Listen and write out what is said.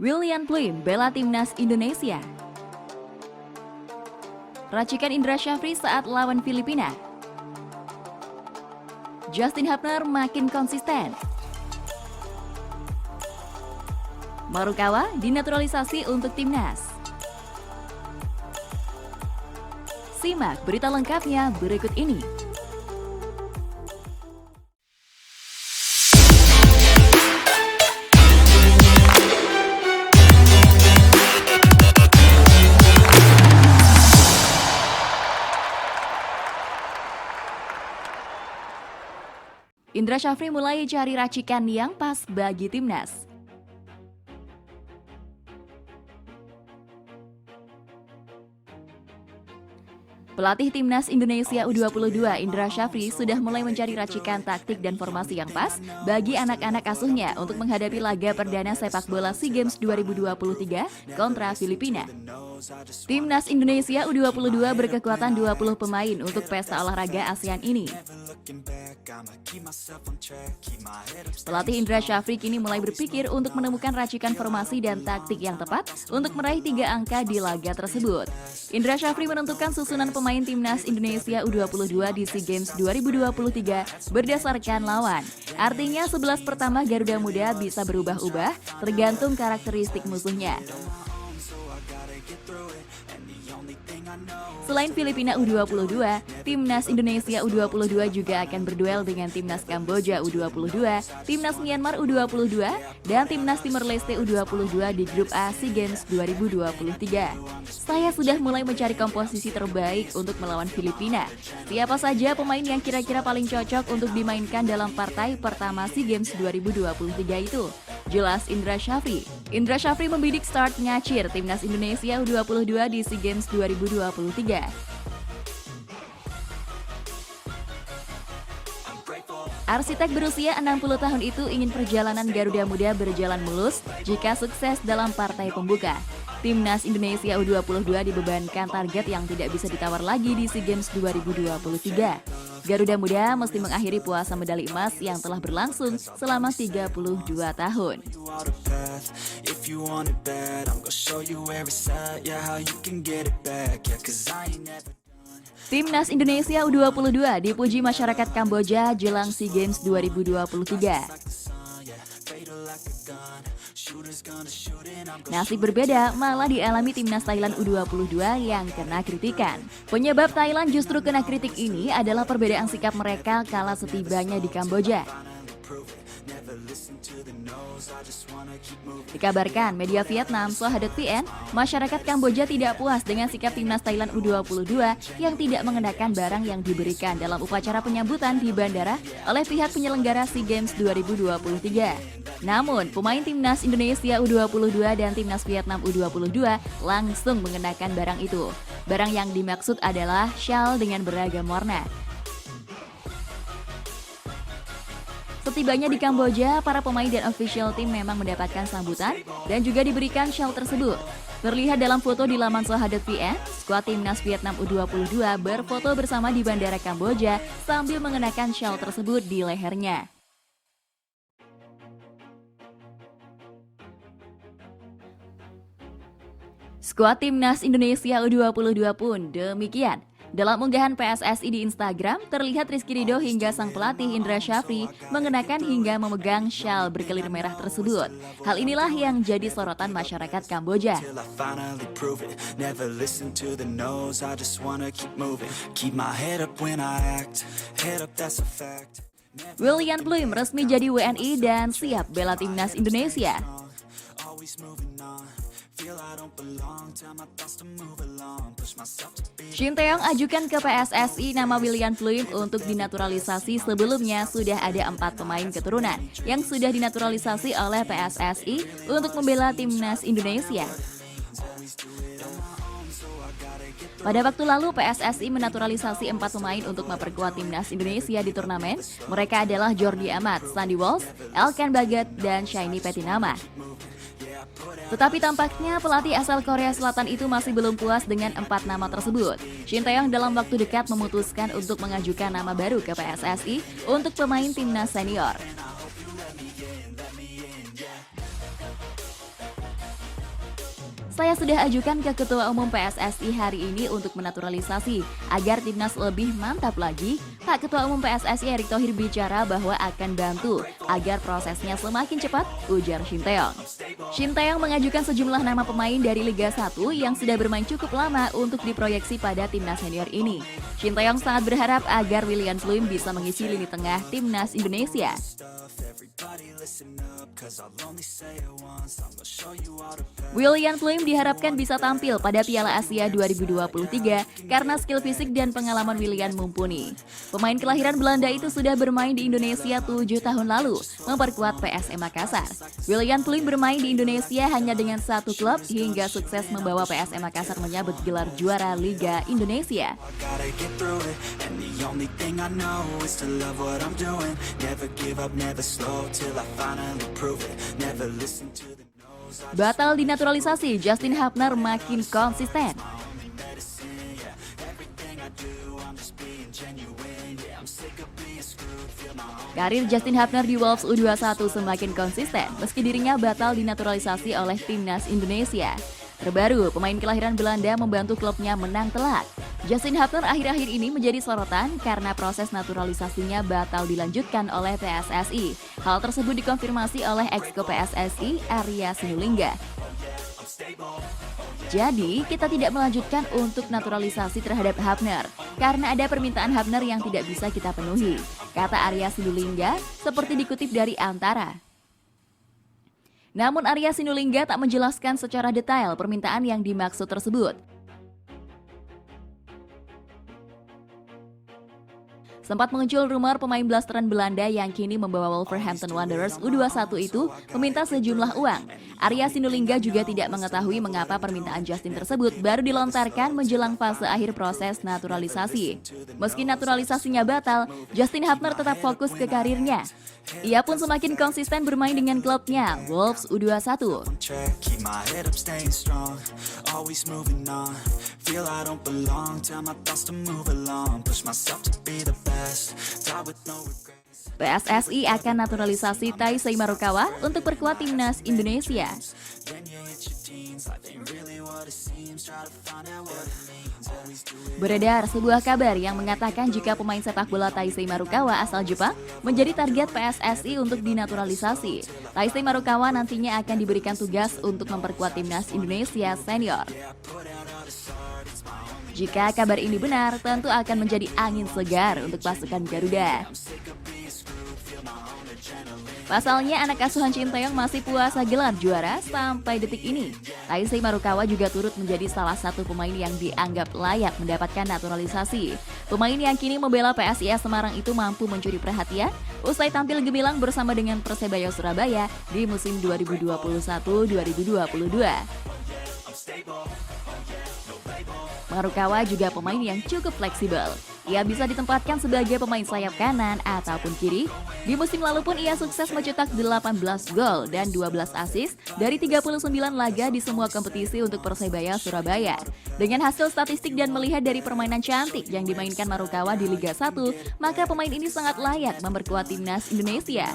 Willian Pluim bela timnas Indonesia. Racikan Indra Syafri saat lawan Filipina. Justin Hubner makin konsisten. Marukawa dinaturalisasi untuk timnas. Simak berita lengkapnya berikut ini. Indra Syafri mulai cari racikan yang pas bagi timnas. Pelatih timnas Indonesia U22 Indra Syafri sudah mulai mencari racikan taktik dan formasi yang pas bagi anak-anak asuhnya untuk menghadapi laga perdana sepak bola SEA Games 2023 kontra Filipina. Timnas Indonesia U22 berkekuatan 20 pemain untuk pesta olahraga ASEAN ini. Pelatih Indra Syafri kini mulai berpikir untuk menemukan racikan formasi dan taktik yang tepat untuk meraih 3 angka di laga tersebut. Indra Syafri menentukan susunan pemain timnas Indonesia U22 di SEA Games 2023 berdasarkan lawan. Artinya 11 pertama Garuda Muda bisa berubah-ubah tergantung karakteristik musuhnya. Selain Filipina U22, timnas Indonesia U22 juga akan berduel dengan timnas Kamboja U22, timnas Myanmar U22, dan timnas Timor Leste U22 di grup A SEA Games 2023. Saya sudah mulai mencari komposisi terbaik untuk melawan Filipina. Siapa saja pemain yang kira-kira paling cocok untuk dimainkan dalam partai pertama SEA Games 2023 itu? Jelas Indra Syafri. Indra Syafri membidik start ngacir timnas Indonesia U22 di SEA Games 2023. Arsitek berusia 60 tahun itu ingin perjalanan Garuda Muda berjalan mulus jika sukses dalam partai pembuka. Timnas Indonesia U22 dibebankan target yang tidak bisa ditawar lagi di SEA Games 2023. Garuda Muda mesti mengakhiri puasa medali emas yang telah berlangsung selama 32 tahun. Timnas Indonesia U22 dipuji masyarakat Kamboja jelang SEA Games 2023. Nasib berbeda malah dialami timnas Thailand U22 yang kena kritikan. Penyebab Thailand justru kena kritik ini adalah perbedaan sikap mereka kala setibanya di Kamboja. Dikabarkan media Vietnam Sohadet.vn, masyarakat Kamboja tidak puas dengan sikap timnas Thailand U22 yang tidak mengenakan barang yang diberikan dalam upacara penyambutan di bandara oleh pihak penyelenggara SEA Games 2023. Namun, pemain timnas Indonesia U22 dan timnas Vietnam U22 langsung mengenakan barang itu. Barang yang dimaksud adalah shawl dengan beragam warna. Setibanya di Kamboja, para pemain dan official tim memang mendapatkan sambutan dan juga diberikan shawl tersebut. Terlihat dalam foto di laman Sohadet.vn, skuad timnas Vietnam U22 berfoto bersama di bandara Kamboja sambil mengenakan shawl tersebut di lehernya. Skuad timnas Indonesia U22 pun demikian. Dalam unggahan PSSI di Instagram, terlihat Rizky Ridho hingga sang pelatih Indra Syafri mengenakan hingga memegang shawl berkelir merah tersebut. Hal inilah yang jadi sorotan masyarakat Kamboja. Willian Pluim resmi jadi WNI dan siap bela timnas Indonesia. Shin Tae-yong ajukan ke PSSI nama Willian Pluim untuk dinaturalisasi. Sebelumnya sudah ada 4 pemain keturunan yang sudah dinaturalisasi oleh PSSI untuk membela timnas Indonesia. Pada waktu lalu PSSI menaturalisasi 4 pemain untuk memperkuat timnas Indonesia di turnamen. Mereka adalah Jordi Amat, Sandy Walsh, Elkan Baget, dan Shiny Petinama. Tetapi tampaknya pelatih asal Korea Selatan itu masih belum puas dengan 4 nama tersebut. Shin Tae-yong dalam waktu dekat memutuskan untuk mengajukan nama baru ke PSSI untuk pemain timnas senior. Saya sudah ajukan ke Ketua Umum PSSI hari ini untuk menaturalisasi agar timnas lebih mantap lagi. Pak Ketua Umum PSSI Erick Thohir bicara bahwa akan bantu agar prosesnya semakin cepat, ujar Shin Tae-yong. Shin Tae-yong mengajukan sejumlah nama pemain dari Liga 1 yang sudah bermain cukup lama untuk diproyeksi pada timnas senior ini. Shin Tae-yong sangat berharap agar Willian Pluim bisa mengisi lini tengah timnas Indonesia. Willian Pluim diharapkan bisa tampil pada Piala Asia 2023 karena skill fisik dan pengalaman Willian mumpuni. Pemain kelahiran Belanda itu sudah bermain di Indonesia 7 tahun lalu, memperkuat PSM Makassar. Willian Pluim bermain di Indonesia hanya dengan satu klub hingga sukses membawa PSM Makassar menyabet gelar juara Liga Indonesia. Batal dinaturalisasi, Justin Hapner makin konsisten. Karir Justin Hapner di Wolves U21 semakin konsisten meski dirinya batal dinaturalisasi oleh timnas Indonesia. Terbaru, pemain kelahiran Belanda membantu klubnya menang telak. Justin Hapner akhir-akhir ini menjadi sorotan karena proses naturalisasinya batal dilanjutkan oleh PSSI. Hal tersebut dikonfirmasi oleh ex-ko PSSI Arya Sinulinga. Jadi, kita tidak melanjutkan untuk naturalisasi terhadap Hapner karena ada permintaan Hapner yang tidak bisa kita penuhi, kata Arya Sinulinga seperti dikutip dari Antara. Namun Arya Sinulinga tak menjelaskan secara detail permintaan yang dimaksud tersebut. Sempat muncul rumor pemain blasteran Belanda yang kini membawa Wolverhampton Wanderers U21 itu meminta sejumlah uang. Arya Sinulinga juga tidak mengetahui mengapa permintaan Justin tersebut baru dilontarkan menjelang fase akhir proses naturalisasi. Meski naturalisasinya batal, Justin Hapner tetap fokus ke karirnya. Ia pun semakin konsisten bermain dengan klubnya, Wolves U21. PSSI akan naturalisasi Taisei Marukawa untuk perkuat timnas Indonesia. Beredar sebuah kabar yang mengatakan jika pemain sepak bola Taisei Marukawa asal Jepang menjadi target PSSI untuk dinaturalisasi. Taisei Marukawa nantinya akan diberikan tugas untuk memperkuat timnas Indonesia senior. Jika kabar ini benar, tentu akan menjadi angin segar untuk pasukan Garuda. Pasalnya, anak asuhan Shin Tae-yong masih puasa gelar juara sampai detik ini. Taisei Marukawa juga turut menjadi salah satu pemain yang dianggap layak mendapatkan naturalisasi. Pemain yang kini membela PSIS Semarang itu mampu mencuri perhatian usai tampil gemilang bersama dengan Persebaya Surabaya di musim 2021-2022. Marukawa juga pemain yang cukup fleksibel. Ia bisa ditempatkan sebagai pemain sayap kanan ataupun kiri. Di musim lalu pun ia sukses mencetak 18 gol dan 12 assist dari 39 laga di semua kompetisi untuk Persebaya Surabaya. Dengan hasil statistik dan melihat dari permainan cantik yang dimainkan Marukawa di Liga 1, maka pemain ini sangat layak memperkuat timnas Indonesia.